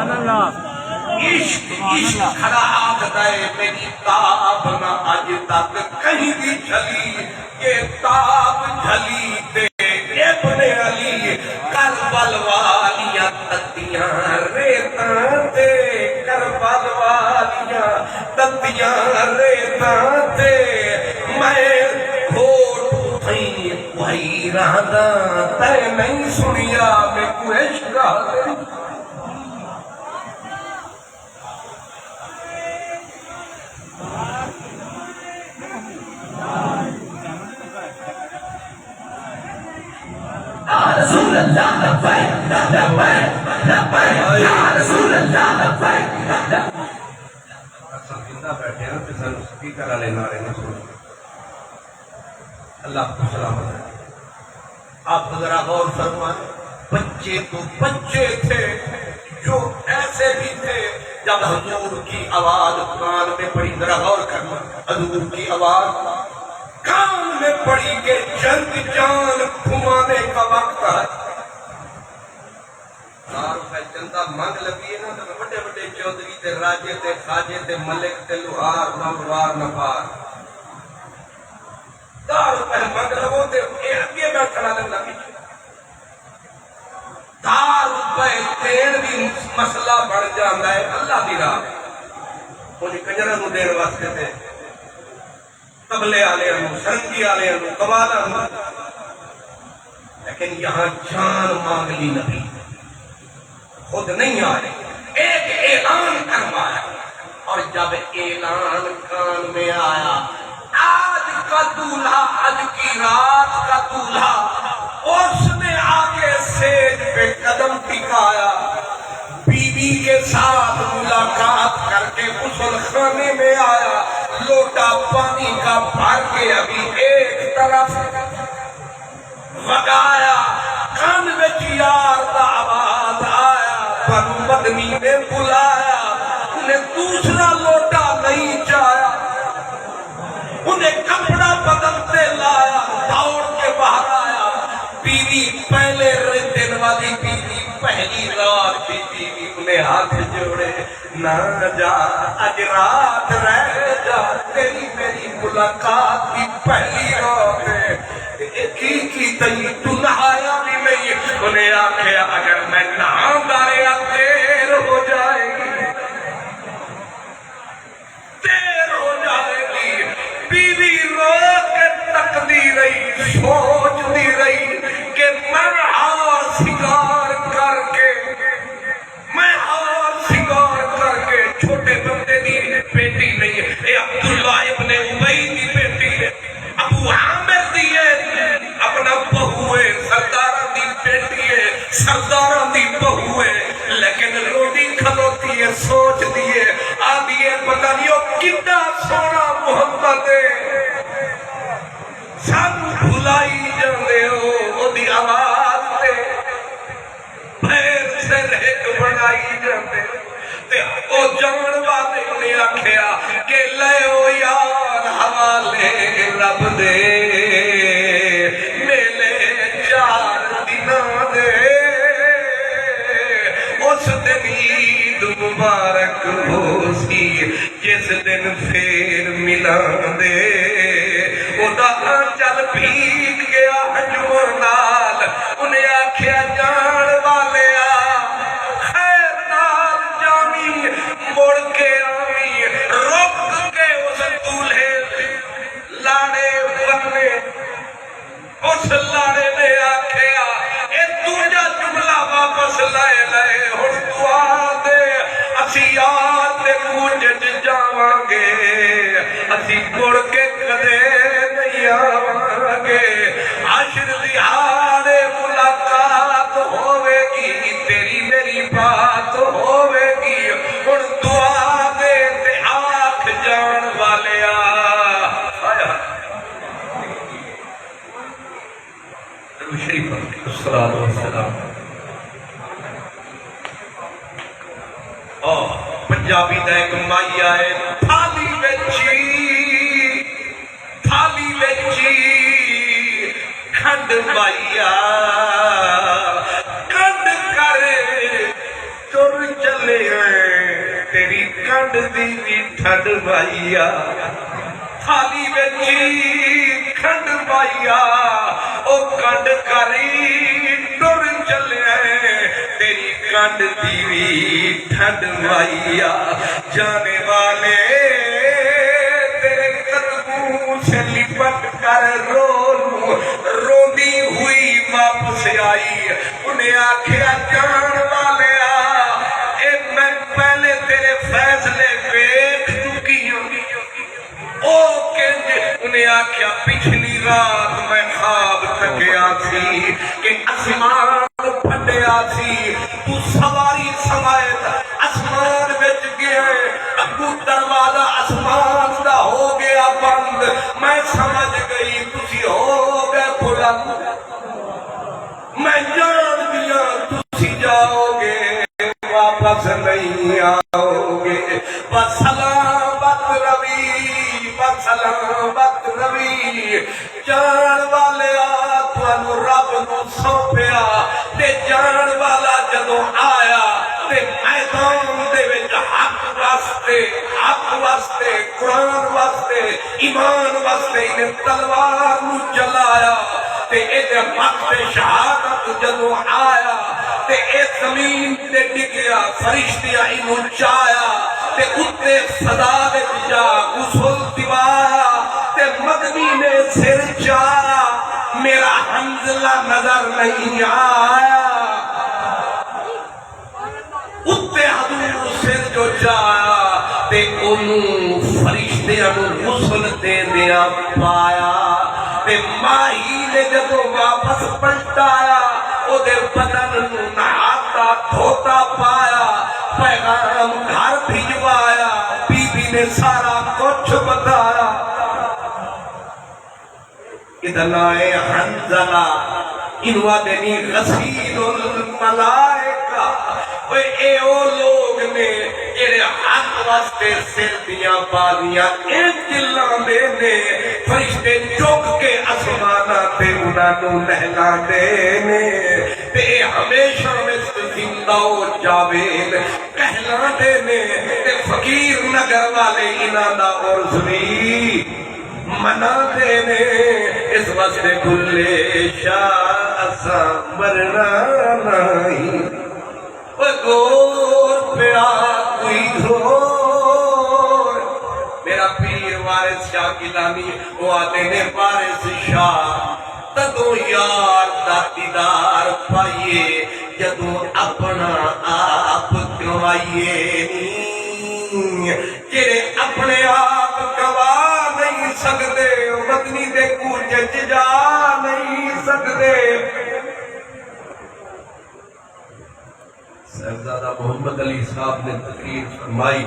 عشق عشق خراب دے میری تاب نہ اج تک کہیں بھی جھلی یہ تاب جھلی تے ابن علی کربل والیاں تتیاں ریتاں تے کربل والیاں تتیاں ریتاں تے میں گھوٹ تھئی بھائی رہدا تے نہیں سنیا میں کوئی عشق دے رسول اللہ لبیک لبیک لبیک یا رسول اللہ لبیک اصل زندہ بیٹھے ہیں کہ سن سپیکر والے نعرے نہ سنو اللہ کو سلامت ہے آپ ذرا غور فرمائیں بچے تو بچے تھے جو ایسے بھی تھے جب حضور کی آواز کان میں پڑی ذرا غور کرنا حضور کی آواز کان میں پڑی کہ جنگ جان گھمانے کا وقت ہے چندہ مانگ لگی ہے نا تو بڑے بڑے چودھری تے راجے تے خاجے تے ملک تے لوہار نوار نفار دار روپے مانگ لگو تے اگے بیٹھنا لگنا دار روپے تیر بھی مسئلہ بڑھ جاندہ ہے اللہ دی راہ انہیں کنجرہ نو دیر واسطے تے تبلے آلے ہوں سرنگی آلے ہوں قوالا ہوں لیکن یہاں جان مانگ لی نبی خود نہیں آئے ایک اعلان کروایا اور جب اعلان کان میں آیا آج کا دولہا آج کی رات کا دولہا اس نے آگے سیج پہ قدم ٹکایا بیوی کے ساتھ ملاقات کر کے غسل خانے میں آیا لوٹا پانی کا بھر کے ابھی ایک طرف وگایا کان میں یار دا آواز آیا بنو مدنی نے بلایا انہیں دوسرا لوٹا نہیں چایا انہیں کپڑا بدلتے لایا دوڑ کے باہر آیا بیوی پہلے دن والی بیوی پہلی رات کی بیوی انہیں ہاتھ جوڑے نہ جا اج رات رہ جا تیری میری ملاقات کی پہلی رات ہے کی تئی تو نہایا بھی نہیں انہیں آکھیا اگر میں نہاں داریا دیر ہو جائے گی دیر ہو جائے گی بیوی رو کے تکتی رہی سوچتی رہی کہ میں ہار سنگار کر کے چھوٹے بندے دی بیٹی نہیں اے عبداللہ ابن ابی دی بیٹی ہے ابو عامر دی ہے اپنا بہو ہے سرداران دی بیٹی ہے سرداران دی بہو ہے لیکن روٹی کھلوتی ہے سوچ دیئے آدھی ہے پتہ نہیں وہ کتنا سونا محمد ہے سانو بھلائی جاندے ہو وہ دی آواز تے پھر سے ریک بڑھائی جاندے ہو او جان والے نے آکھیا کہ لے او یار حوالے رب دے میلے 4 دنوں دے اس دن عید مبارک ہو سی جس دن پھر ملان دے او دا چل بھیگ گیا حجم نال انہیں آکھیا جان والے مڑ کے آئی رک کے اس دولہے لاڑے بننے اس لاڑے نے آکھیا اے دوجا جملہ واپس لائے لائے ہن دعا دے اسی یار دے کوجج جاواں گے اسی مڑ کے کدے نہیں آواں گے عشر دہاڑے ملاقات ہوے گی تیری میری بات ہوے گی ہن دعا دے تے آنکھ جان والیا شریف الصلاۃ والسلام پنجابی دا ایک مائی آئے تھالی وچی کھنڈ مائیا کھنڈ کرے تر چلے تیری کنڈ دی بھی ٹھنڈ بھائیا تھالی وچی کھنڈ بھائیا او کنڈ کری ٹر چلے تیری کنڈ دی بھی ٹھنڈ بھائیا جانے والے تیرے قدموں سے لپٹ کر روندی ہوئی واپس آئی انہیں آکھیا جان والے میں پہلے تیرے فیصلے دیکھ چکی ہوں انہیں آکھیا پچھلی رات میں خواب تکیا تھی کہ اسمان پھٹیا تھی تو سواری سوائے اسمان بچ گیا ابو دروازہ اسمان دا ہو گیا بند میں سمجھ گئی تسی ہو گئے بلند میں جان دیا تسی جاؤ گے واپس نہیں آؤ گے بسلامت روی بسلامت روی جان والے تانوں رب نو سونپیا تے جان والا جدوں آیا تے میدان دے وچ حق واسطے قرآن واسطے ایمان واسطے انہیں تلوار نو جلایا تے اے وقت شہادت جدوں آیا تے اے زمین تے ڈگیا فرشتیاں انہوں چایا تے اتے صدا وچ جا غسل دیوایا تے مدنی نے سر چایا میرا حنزلہ نظر نہیں آیا اتے حضور سر جو چایا تے انہوں فرشتیاں نو غسل دے دیا پایا تے ماہی نے جدو واپس پلٹایا او دے بدن نو نہاتا دھوتا پایا پیغام گھر بھجوایا بی بی نے سارا کچھ بتایا ادھر آئے حنزلہ انہوں دینی غسیل الملائکہ اے او لوگ نے جڑے حق واسطے سر دیاں بازیاں ایک جلان دے نے فرشتے چوک کے اسمانہ تے انہاں نو لہلا دے نے تے ہمیشہ مثل زندہ و جاوید کہلا دے نے تے فقیر نگر والے انہاں دا عرضوی منا دے نے اس واسطے کھلے شاہ اسا مرنا نہیں گور پیا کوئی زور میرا پیر وارث شاہ گیلانی وہ آتے نے وارث شاہ تدو یار دا دیدار پائیے جدو اپنا آپ گوائیے جڑے اپنے آپ گوا نہیں سکتے مدنی دے کوچے جا نہیں سکتے صاحبزادہ محمد علی صاحب نے تقریر فرمائی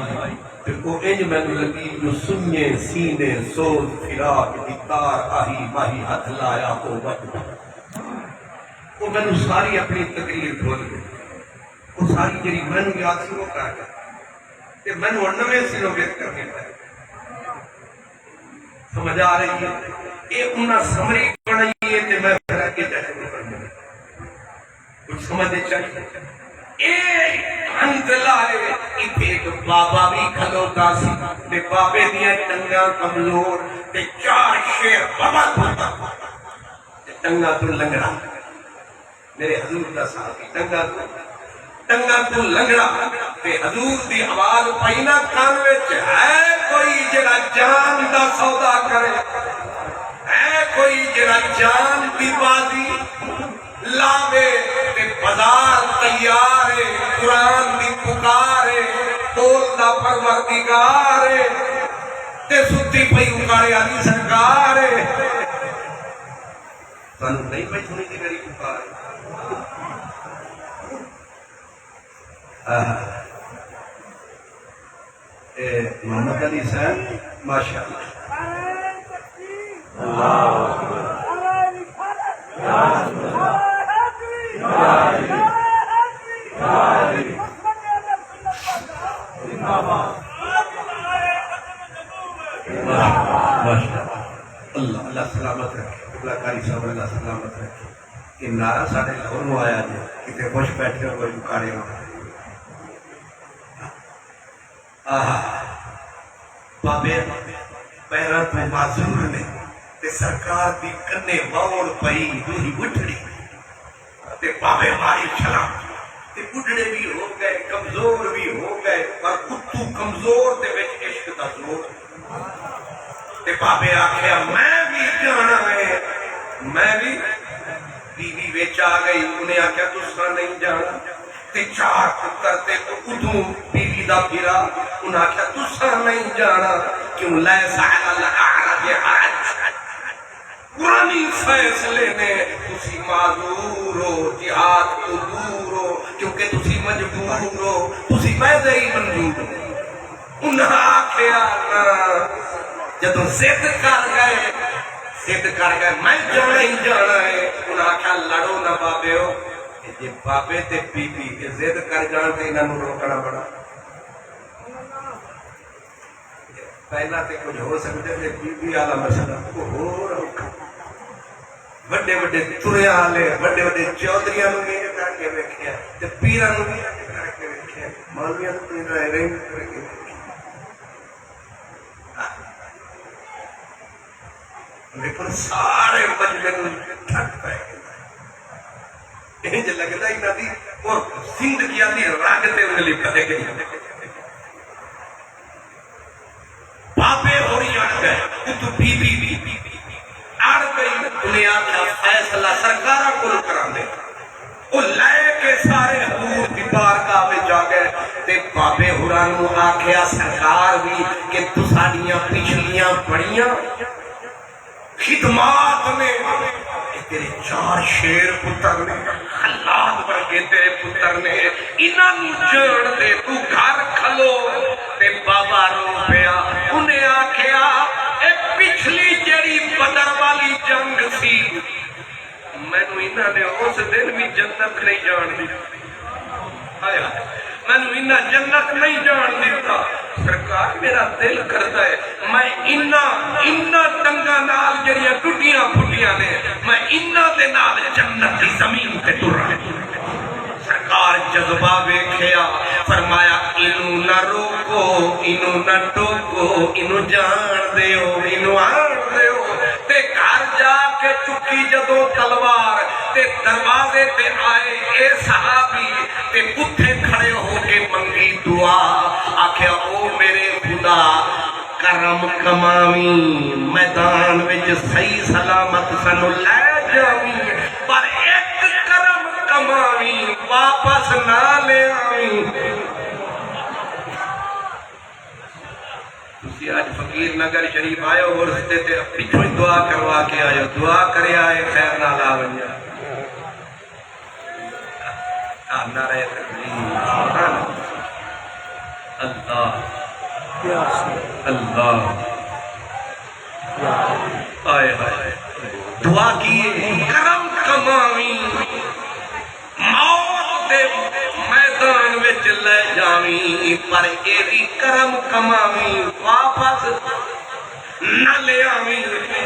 پھر کو انج میں لگی جو سننے سینے سوز فراق دیتار آہی ماہی ہاتھ لایا کو وقت وہ میں نے ساری اپنی تقریر کھول گئی وہ ساری جری میں نے یاد سے وہ کہا گیا کہ میں نے اڑنوے سنوں بیت کرنے پائے سمجھ آ رہی ہے یہ انہا سمری پڑھائی ہے کہ میں پھر آگے جائے کچھ سمجھے چاہیے اے حنزلہ ہے اتھے ایک بابا بھی کھلوتا سی تے بابے دیا ٹنگا کمزور تے چار شیر بابا بھوتا ٹنگا تو لنگڑا میرے حضور دا صاحبی ٹنگا تو لنگڑا تے حضور دی آواز پائینا کانوے ہے کوئی جڑا جان دا سودا کرے ہے کوئی جڑا جان دی بازی لاوے تے بازار تیار ہے قرآن دی پکارے تول دا پروردگار ہے تے ستی پئی اکارے آدھی سرکار ہے سانو نہیں پئی سنی دی میری پکار محمد علی صاحب ماشاءاللہ اللہ اکبر اللہ سلامت رکھے اللہ کاری صاحب اللہ سلامت رکھے کہ نعرہ ساڑھے لاہور میں آیا جائے کتے خوش بیٹھے ہوئے مکارے ہو بابے پیرا تو معذور نے تے سرکار دی کنے باؤڑ پئی دوہی اٹھڑی تے بابے ماری چلا تے بڈھڑے بھی ہو گئے کمزور بھی ہو گئے پر اتو کمزور تے وچ عشق دا زور تے بابے آکھیا میں بھی جانا ہے میں بھی بیوی وچ آ گئی انہیں آکھیا تساں نہیں جانا تے چار پتر تے ادھوں بیوی دا پھرا انہیں آکھیا تساں نہیں جانا کیوں لیسا علی الاعرج حرج قرآنی فیصلے نے تسی معذور ہو جہاد تو دور ہو کیونکہ تسی مجبور ہو تسی پیدا ہی منظور ہو انہیں آکھیا جدوں ضد کر گئے میں جانا ہی جانا ہے انہیں آکھیا لڑو نہ بابے ہو جی بابے تے بی بی ضد کر جان تے انہوں روکنا پڑا پہلا تے کچھ ہو سکتے تھے بی بی والا مسئلہ کو ہو رکھا بڑے بڑے تریاں والے بڑے بڑے چودھریاں نوں بھی کر کے ویکھیا تے پیراں نوں بھی کر کے ویکھیا مولویاں نوں بھی رنگ کر کے ویکھیا لیکن سارے مجمع نوں ٹھٹ پے انج لگدا ہی نہ دی اور زندگی دی رگ تے انگلی پے گئی بابے ہوری اٹھ گئے تو بی بی اڑ گئی انہیں آکھیا فیصلہ سرکاراں کول کراندے او لے کے سارے حضور دی بارگاہ وچ آ گئے تے بابے ہوراں نوں آکھیا سرکار بھی کہ تساڈیاں پچھلیاں بڑیاں خدمات نے تیرے چار شیر پتر نے خلاد ورگے تیرے پتر نے انہاں نوں جان دے تو گھر کھلو تے بابا رو پیا انہیں آکھیا اے پچھلی جڑی بدر والی جنگ سی مینوں انہاں نے اس دن بھی جنت نہیں جان دی ہائے ہائے مینوں انہاں جنت نہیں جان دیتا سرکار میرا دل کرتا ہے میں انہاں ٹنگاں نال جڑیاں ٹوٹیاں پھٹیاں نے میں انہاں دے نال جنت دی زمین تے ٹر رہا سرکار جذبہ ویکھیا فرمایا انہوں نہ روکو انہوں نہ ٹوکو انہوں جان دیو انہوں آن دیو تے گھر جا کے چکی جدوں تلوار تے دروازے تے آئے اے صحابی تے اٹھے کھڑے ہو کے منگی دعا آکھیا او میرے خدا کرم کماویں میدان وچ صحیح سلامت سنو لے جاویں پر ایک کرم کماویں واپس نہ لے آویں تسی آج فقیر نگر شریف آئے ہو اور رستے تے پچھو دعا کروا کے آئے ہو دعا کرے آئے خیر نہ لا ونجا نعرہ تکبیر اللہ اللہ آئے آئے دعا کیے کرم کماویں موت دے میدان وچ لے جاویں پر اے بھی کرم کماویں واپس نہ لے آویں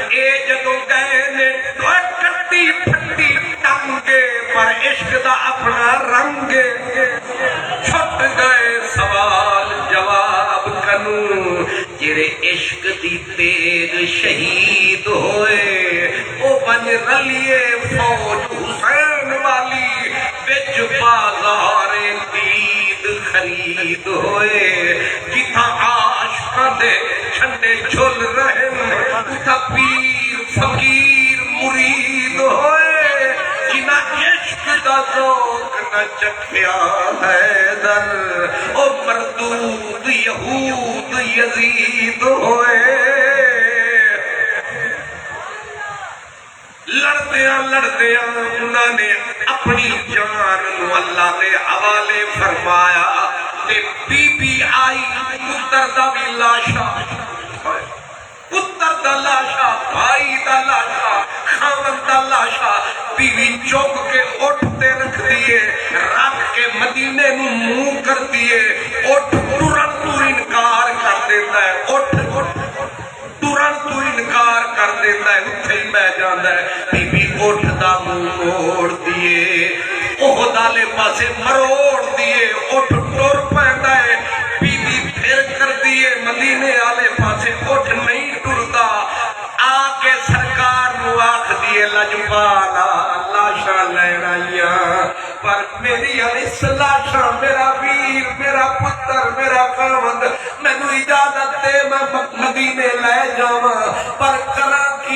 اے جدوں گئے نے کٹی پھٹی ٹنگے پر عشق دا اپنا رنگ چھٹ گئے سوال جواب کنوں جڑے عشق دی تیغ شہید ہوئے او بن رلیے فوج حسین والی وچ بازار دید خرید ہوئے جتھاں عاشقاں دے چھنڈے جھل رہے اتھا پیر فقیر مرید ہوئے جنہاں عشق دا ذوق نہ چکھیا حیدر او مردود یہود یزید ہوئے لڑدیاں انہوں نے اپنی جان نو اللہ دے حوالے فرمایا تے بی بی آئی پتر دا بھی لاشا پتر دا لاشا بھائی دا لاشا خاون دا لاشا بیوی چوک کے اٹھتے رکھ دیے رکھ کے مدینے نو منہ کر دیے اٹھ ترن تو انکار کر دیتا ہے اٹھ ترن تو انکار کر دیتا ہے اتھے ہی بہ جاندہ ہے بی بی اٹھ دا منہ موڑ دیے اوہ دالے پاسے مروڑ دیے اٹھ ٹور پہندا ہے بی بی پھر پر میری علی سلاشاں میرا ویر میرا پتر میرا